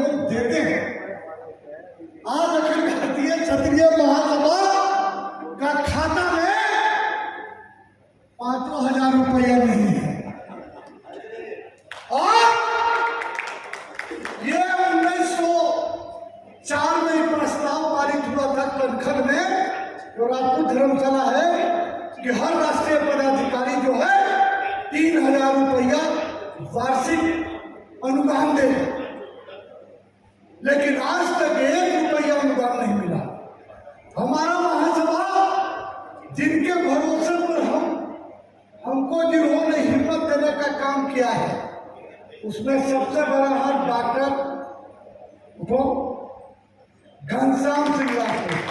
लोग देते हैं। आज अखिल भारतीय क्षत्रिय महासभा का खाता में 5,000 रुपया नहीं है। और ये 1904 में प्रस्ताव पारित हुआ था कनखल में, जो राजपूत धर्मशाला है, कि हर राष्ट्रीय पदाधिकारी जो है 3,000 रुपया वार्षिक अनुदान दे। लेकिन आज तक 1 रुपया अनुदान नहीं मिला। हमारा महासभा जिनके भरोसे पर हमको जिन्होंने हिम्मत देने का काम किया है, उसमें सबसे बड़ा हाथ डॉक्टर घनश्याम सिंह राजपूत,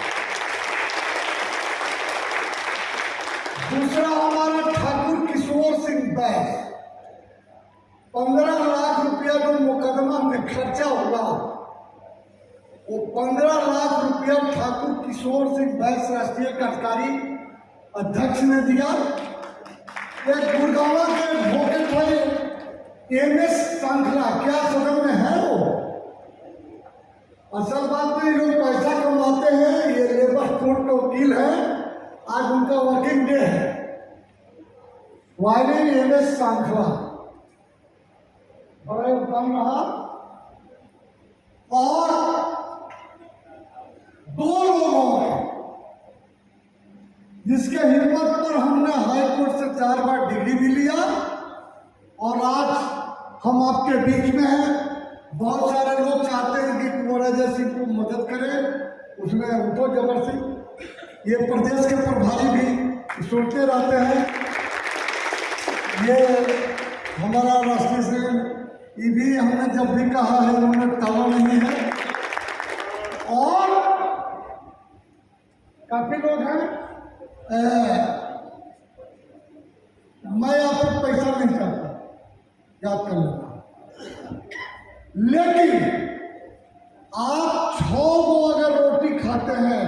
दूसरा हमारा ठाकुर किशोर सिंह बैस। 15 लाख रुपया जो मुकदमा में खर्चा हुआ, वो 15 लाख रुपया ठाकुर किशोर सिंह बैस राष्ट्रीय कार्यकारी अध्यक्ष ने दिया। एक गुड़गावा के भोके थे MS सांखला, क्या सदन में है वो? असल बात में ये लोग पैसा कमाते हैं, ये लेबर कोर्ट के वकील है, आज उनका वर्किंग डे है। वायलिन MS सांखला बड़ा उत्तम रहा। और 2 लोगों ने, जिसके हिम्मत पर हमने हाई कोर्ट से 4 बार डिग्री भी लिया, और आज हम आपके बीच में हैं। बहुत सारे लोग चाहते हैं कि कुंवर अजय सिंह को मदद करें, उसमें उठो जबर सिंह, ये प्रदेश के प्रभारी भी सुनते रहते हैं। ये हमारा राष्ट्रीय से ये भी हमने जब भी कहा है उन्होंने टाला नहीं है। और काफी लोग हैं, मैं आपको पैसा नहीं चाहता, याद कर लेना। लेकिन आप 6 को अगर रोटी खाते हैं,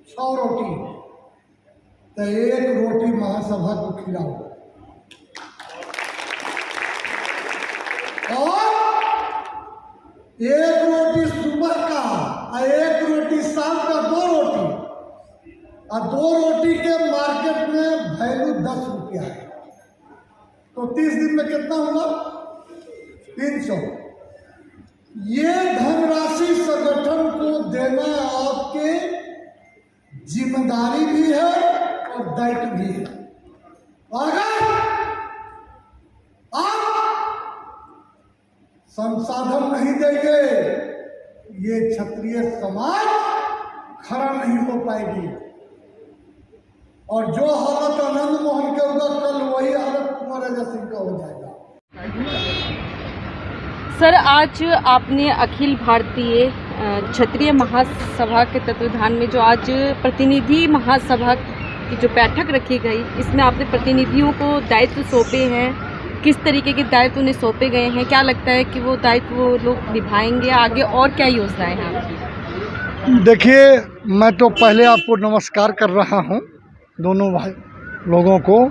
6 रोटी, तो 1 रोटी महासभा को खिलाओ। और 1 रोटी सुबह का और 1 रोटी शाम का, 2 रोटी, और 2 रोटी के मार्केट में वैल्यू 10 रुपया है, तो 30 दिन में कितना हुआ? 300। ये धनराशि संगठन को देना आपके जिम्मेदारी भी है और दायित्व भी है। अगर आप संसाधन नहीं देंगे, ये क्षत्रिय समाज खड़ा नहीं हो पाएगी। और जो हालत आनंद मोहन के होगा, कल वही हालत कुंवर अजय सिंह का हो जाएगा। सर, आज आपने अखिल भारतीय क्षत्रिय महासभा के तत्वाधान में जो आज प्रतिनिधि महासभा की जो बैठक रखी गई, इसमें आपने प्रतिनिधियों को दायित्व सौंपे हैं। किस तरीके के दायित्व उन्हें सौंपे गए हैं? क्या लगता है कि वो दायित्व वो लोग निभाएंगे? आगे और क्या योजनाएं हैं? देखिए, मैं तो पहले आपको नमस्कार कर रहा हूं, दोनों भाई लोगों को।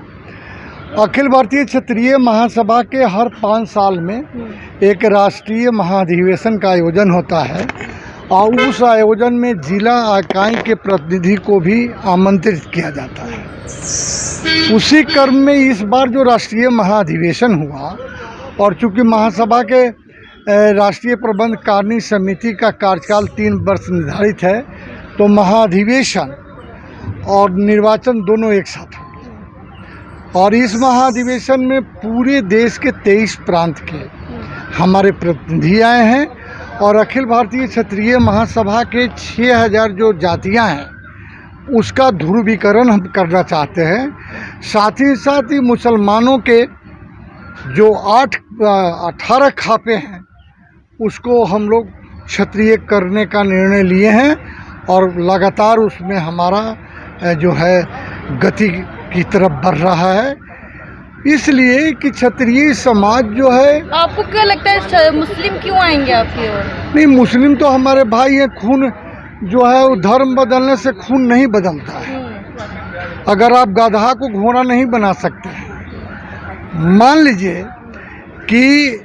अखिल भारतीय क्षत्रिय महासभा के हर 5 साल में एक राष्ट्रीय महाधिवेशन का आयोजन होता है, और उस आयोजन में जिला इकाई के प्रतिनिधि को भी आमंत्रित किया जाता है। उसी क्रम में इस बार जो राष्ट्रीय महाधिवेशन हुआ, और चूंकि महासभा के राष्ट्रीय प्रबंध कारिणी समिति का कार्यकाल 3 वर्ष निर्धारित है, तो महाधिवेशन और निर्वाचन दोनों एक साथ हो। और इस महाधिवेशन में पूरे देश के 23 प्रांत के हमारे प्रतिनिधि आए हैं, और अखिल भारतीय क्षत्रिय महासभा के 6,000 जो जातियां हैं, उसका ध्रुवीकरण हम करना चाहते हैं। साथ ही मुसलमानों के जो 18 खापे हैं, उसको हम लोग क्षत्रिय करने का निर्णय लिए हैं, और लगातार उसमें हमारा जो है गति की तरफ बढ़ रहा है। इसलिए कि क्षत्रिय समाज जो है, आपको क्या लगता है मुस्लिम क्यों आएंगे आपकी ओर? नहीं, मुस्लिम तो हमारे भाई हैं। खून जो है वो धर्म बदलने से खून नहीं बदलता है। अगर आप गधा को घोड़ा नहीं बना सकते हैं। मान लीजिए कि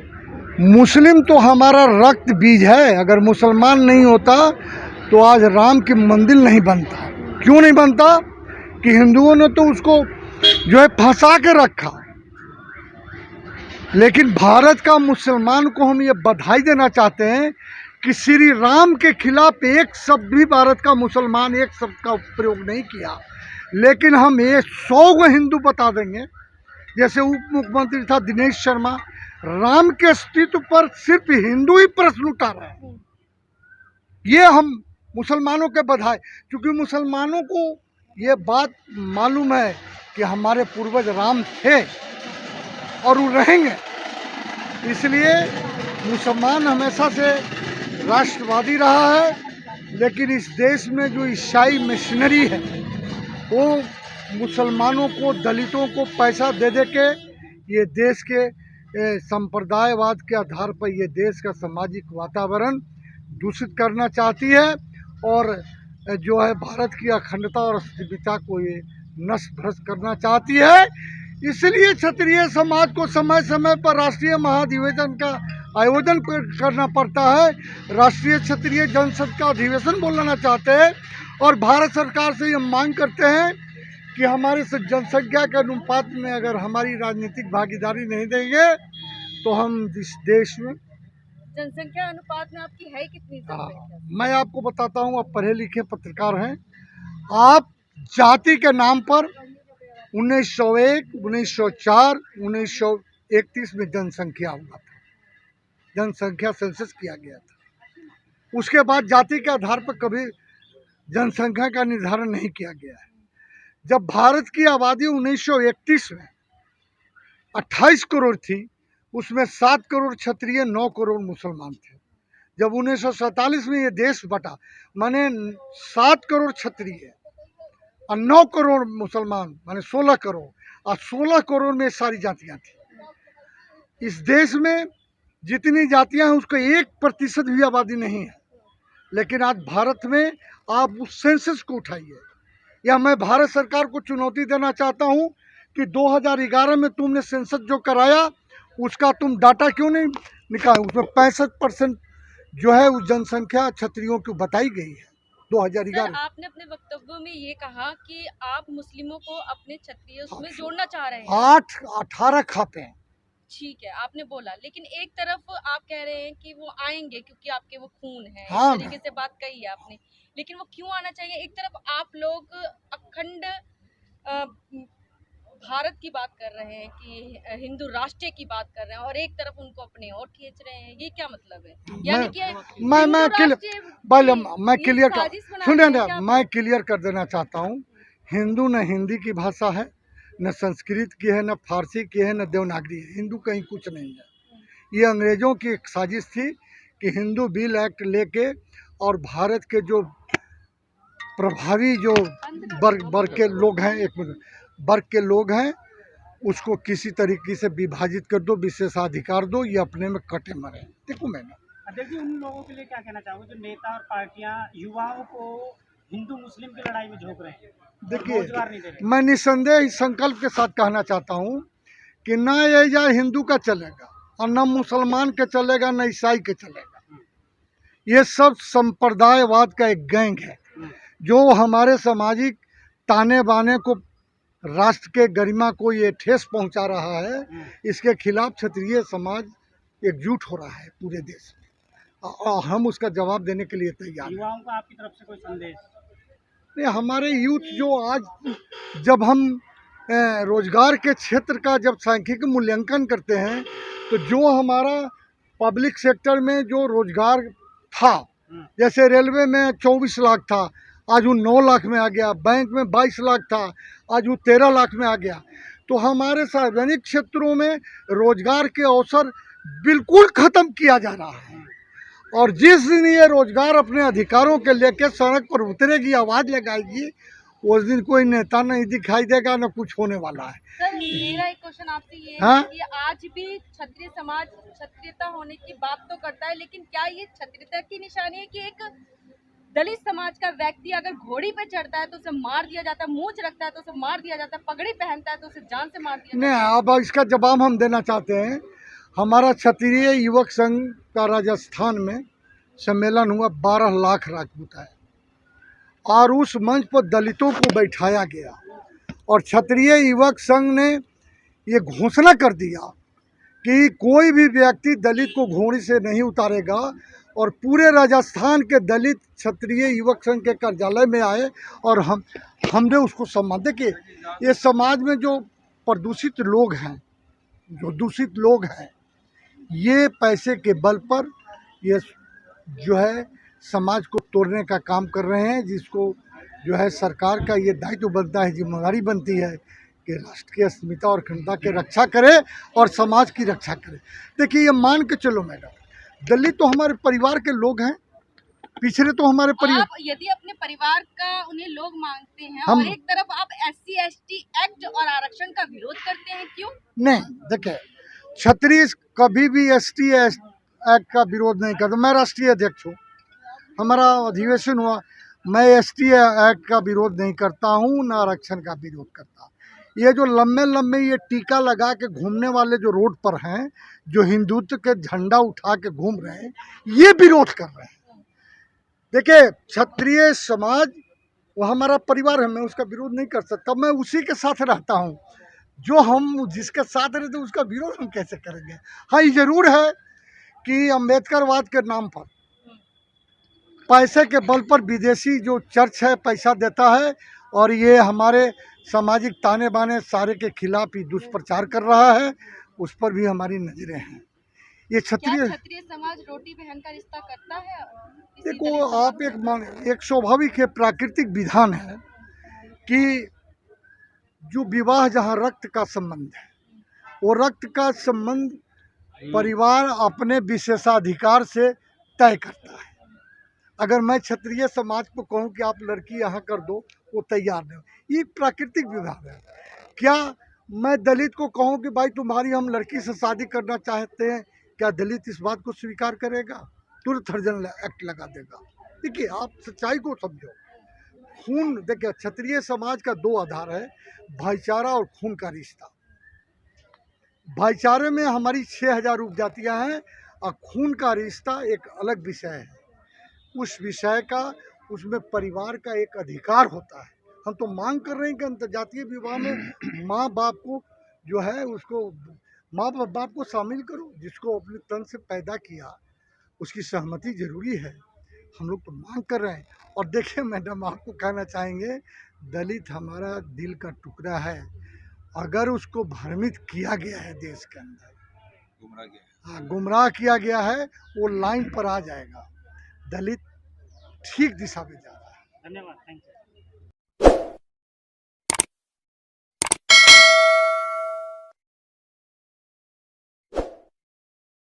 मुस्लिम तो हमारा रक्त बीज है। अगर मुसलमान नहीं होता तो आज राम की मंदिर नहीं बनता। क्यों नहीं बनता? कि हिंदुओं ने तो उसको जो है फंसा के रखा। लेकिन भारत का मुसलमान को हम ये बधाई देना चाहते हैं कि श्री राम के खिलाफ एक शब्द भी भारत का मुसलमान एक शब्द का प्रयोग नहीं किया। लेकिन हम ये 100 गो हिंदू बता देंगे। जैसे उप मुख्यमंत्री था दिनेश शर्मा, राम के अस्तित्व पर सिर्फ हिंदू ही प्रश्न उठा रहे हैं। ये हम मुसलमानों के बधाई, क्योंकि मुसलमानों को ये बात मालूम है कि हमारे पूर्वज राम थे और वो रहेंगे। इसलिए मुसलमान हमेशा से राष्ट्रवादी रहा है। लेकिन इस देश में जो ईसाई मिशनरी है वो मुसलमानों को, दलितों को पैसा दे दे के ये देश के संप्रदायवाद के आधार पर ये देश का सामाजिक वातावरण दूषित करना चाहती है और जो है भारत की अखंडता और अस्मिता को ये नष्ट भ्रष्ट करना चाहती है। इसलिए क्षत्रिय समाज को समय समय पर राष्ट्रीय महाधिवेशन का आयोजन करना पड़ता है। राष्ट्रीय क्षत्रिय जनसंघ का अधिवेशन बोलाना चाहते हैं और भारत सरकार से ये मांग करते हैं कि हमारे जनसंख्या के अनुपात में अगर हमारी राजनीतिक भागीदारी नहीं देंगे तो हम इस देश में जनसंख्या अनुपात में आपकी है कितनी जनसंख्या? मैं आपको बताता हूँ, आप पढ़े लिखे पत्रकार हैं। आप जाति के नाम पर 1901, 1904, 1931 में जनसंख्या हुआ था, जनसंख्या सेंसस किया गया था। उसके बाद जाति के आधार पर कभी जनसंख्या का निर्धारण नहीं किया गया है। जब भारत की आबादी 1931 में 28 करोड़ थी, उसमें 7 करोड़ क्षत्रिय, 9 करोड़ मुसलमान थे। जब 1947 में ये देश बटा, माने 7 करोड़ क्षत्रिय और 9 करोड़ मुसलमान, माने 16 करोड़, और 16 करोड़ में सारी जातियां थी। इस देश में जितनी जातियां हैं उसका 1% भी आबादी नहीं है। लेकिन आज भारत में आप उस सेंसस को उठाइए, या मैं भारत सरकार को चुनौती देना चाहता हूं कि 2011 में तुमने सेंसस जो कराया उसका तुम डाटा क्यों नहीं निकाले? उसमें 65% जो है उस जनसंख्या क्षत्रियों की बताई गई है 2011। आपने अपने वक्तव्यों में ये कहा कि आप मुस्लिमों को अपने क्षत्रिय उसमें जोड़ना चाह रहे हैं। 18 खाते हैं। ठीक है, आपने बोला, लेकिन एक तरफ आप कह रहे हैं कि वो आएंगे क्योंकि आपके वो खून है। हाँ, इस तरीके से बात कही है आपने, लेकिन वो क्यों आना चाहिए? एक तरफ आप लोग अखंड भारत की बात कर रहे हैं कि हिंदू राष्ट्र की बात कर रहे हैं और एक तरफ उनको अपने और खींच रहे हैं। ये क्या मतलब है? यानी कि मैं क्लियर कर देना चाहता हूँ। हिंदू न हिंदी की भाषा है, न संस्कृत की है, न फारसी की है, न देवनागरी है। हिंदू कहीं कुछ नहीं है। ये अंग्रेज़ों की एक साजिश थी कि हिंदू बिल एक्ट लेके और भारत के जो प्रभावी जो वर्ग के लोग हैं, वर्ग के लोग हैं, उसको किसी तरीके से विभाजित कर दो, विशेषाधिकार दो, ये अपने में कटे मरे। देखो देखिए, उन लोगों के लिए क्या कहना चाहोगे जो नेता और पार्टियां युवाओं को हिंदू मुस्लिम की लड़ाई में झोंक रहे हैं? देखिए, मैं निसंदेह इस संकल्प के साथ कहना चाहता हूँ कि ना ये जाए हिंदू का चलेगा और न मुसलमान के चलेगा, न ईसाई के चलेगा। ये सब संप्रदायवाद का एक गैंग है जो हमारे सामाजिक ताने बाने को, राष्ट्र के गरिमा को ये ठेस पहुंचा रहा है। इसके खिलाफ क्षत्रिय समाज एकजुट हो रहा है पूरे देश में और हम उसका जवाब देने के लिए तैयार हैं। युवाओं को आपकी तरफ से कोई संदेश? नहीं, हमारे यूथ जो आज, जब हम रोजगार के क्षेत्र का जब सांख्यिकी मूल्यांकन करते हैं तो जो हमारा पब्लिक सेक्टर में जो रोजगार था, जैसे रेलवे में 24 लाख था, आज वो 9 लाख में आ गया। बैंक में 22 लाख था, आज वो 13 लाख में आ गया। तो हमारे सार्वजनिक क्षेत्रों में रोजगार के अवसर बिल्कुल ख़त्म किया जा रहा है। और जिस दिन ये रोजगार अपने अधिकारों के लेकर सड़क पर उतरेगी, आवाज़ लगाएगी, उस दिन कोई नेता नहीं दिखाई देगा, न कुछ होने वाला है। सर, मेरा एक क्वेश्चन आपसे ये हाँ? है कि आज भी क्षत्रिय समाज क्षत्रियता होने की बात तो करता है, लेकिन क्या ये क्षत्रियता की निशानी है कि एक दलित समाज का व्यक्ति अगर घोड़ी पे चढ़ता है तो उसे मार दिया जाता है, मूंछ रखता है तो उसे मार दिया जाता है, पगड़ी पहनता है तो उसे जान से मार दिया जाता है? नहीं, अब इसका जवाब हम देना चाहते हैं। हमारा क्षत्रिय युवक संघ का राजस्थान में सम्मेलन हुआ, 12 लाख राजपूत आए और उस मंच पर दलितों को बैठाया गया और क्षत्रिय युवक संघ ने ये घोषणा कर दिया कि कोई भी व्यक्ति दलित को घोड़ी से नहीं उतारेगा और पूरे राजस्थान के दलित क्षत्रिय युवक संघ के कार्यालय में आए और हमने उसको सम्मान। देखिए, ये समाज में जो प्रदूषित लोग हैं, जो दूषित लोग हैं, ये पैसे के बल पर ये जो है समाज को तोड़ने का काम कर रहे हैं, जिसको जो है सरकार का ये दायित्व बनता है, जिम्मेदारी बनती है कि राष्ट्र की अस्मिता और अखंडता की रक्षा करे और समाज की रक्षा करे। देखिए, ये मान के चलो मैडम, दलित तो हमारे परिवार के लोग हैं, पिछड़े तो हमारे परिवार। आप यदि अपने परिवार का उन्हें लोग मांगते हैं हम और एक तरफ आप SC/ST एक्ट और आरक्षण का विरोध करते हैं, क्यों? नहीं, देखिए, क्षत्रिय कभी भी ST एक्ट का विरोध नहीं करता। मैं राष्ट्रीय अध्यक्ष हूँ, हमारा अधिवेशन हुआ, मैं ST एक्ट का विरोध नहीं करता हूँ, न आरक्षण का विरोध करता। ये जो लंबे लंबे ये टीका लगा के घूमने वाले जो रोड पर हैं, जो हिंदुत्व के झंडा उठा के घूम रहे हैं, ये विरोध कर रहे हैं। देखिए, क्षत्रिय समाज वो हमारा परिवार है, मैं उसका विरोध नहीं कर सकता, मैं उसी के साथ रहता हूँ। जो हम जिसके साथ रहते हैं उसका विरोध हम कैसे करेंगे। हाँ, ये जरूर है कि अम्बेडकरवाद के नाम पर पैसे के बल पर विदेशी जो चर्च है पैसा देता है और ये हमारे सामाजिक ताने बाने सारे के खिलाफ ही दुष्प्रचार कर रहा है, उस पर भी हमारी नजरें हैं। ये क्या क्षत्रिय, क्षत्रिय समाज रोटी बहन का रिश्ता करता है? देखो, आप एक स्वाभाविक है, प्राकृतिक विधान है कि जो विवाह जहाँ रक्त का संबंध है, वो रक्त का संबंध परिवार अपने विशेषाधिकार से तय करता है। अगर मैं क्षत्रिय समाज को कहूँ कि आप लड़की यहाँ कर दो, वो तैयार नहीं। ये प्राकृतिक विभाग है। क्या मैं दलित को कहूँ कि भाई तुम्हारी हम लड़की से शादी करना चाहते हैं, क्या दलित इस बात को स्वीकार करेगा? तुरंत हरिजन एक्ट लगा देगा। देखिए, आप सच्चाई को समझो। खून, देखिए, क्षत्रिय समाज का 2 आधार है, भाईचारा और खून का रिश्ता। भाईचारे में हमारी 6000 उपजातियाँ हैं और खून का रिश्ता एक अलग विषय है। उस विषय का, उसमें परिवार का एक अधिकार होता है। हम तो मांग कर रहे हैं कि अंतर्जातीय विवाह में माँ बाप को जो है उसको माँ बाप को शामिल करो, जिसको अपने तन से पैदा किया उसकी सहमति जरूरी है। हम लोग तो मांग कर रहे हैं। और देखिए मैडम, आपको कहना चाहेंगे, दलित हमारा दिल का टुकड़ा है। अगर उसको भ्रमित किया गया है देश के अंदर, गुमराह किया गया है, वो लाइन पर आ जाएगा। दलित ठीक दिशा में जा रहा है। धन्यवाद, थैंक यू।